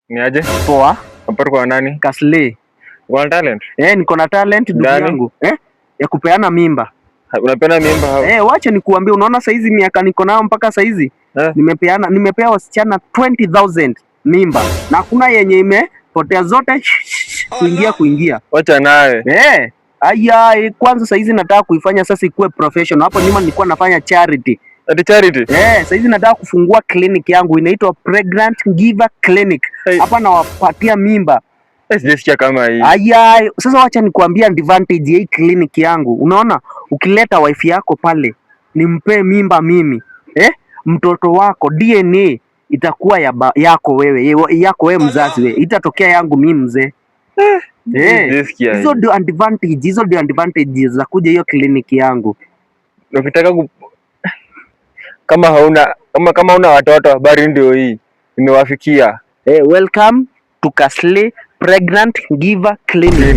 Ni aje? Poa. Hapo kwa nani? Kasle. Una talent? Niko na talent ndugu yangu. Ya kupeana mimba. Unapeana mimba hao? Wacha nikuambie, unaona saizi miaka niko nayo mpaka saizi. Nimepea wasichana 20,000 mimba. Na hakuna yenye imepotea, zote kuingia. Wacha nawe. Aya, kwanza saizi nataka kuifanya sasa ikuwe professional. Hapo nyuma nilikuwa nafanya charity. Ati charity? Saizi nataka kufungua clinic yangu inaitwa Pregnant Giver Clinic. Hapa nawapatia mimba. Sijasikia kama hii. Aya, sasa wacha nikuambia advantage ya hii clinic yangu. Unaona, ukileta wife yako pale, nimpe mimba mimi. Mtoto wako DNA itakuwa yako wewe mzazi wewe. Itatokea yangu mimi mzee. Hizo ndio advantages za kuja hiyo kliniki yangu. Ukitaka kama hauna watoto, habari ndio hii imewafikia. Welcome to Kasle Pregnant Giver Clinic.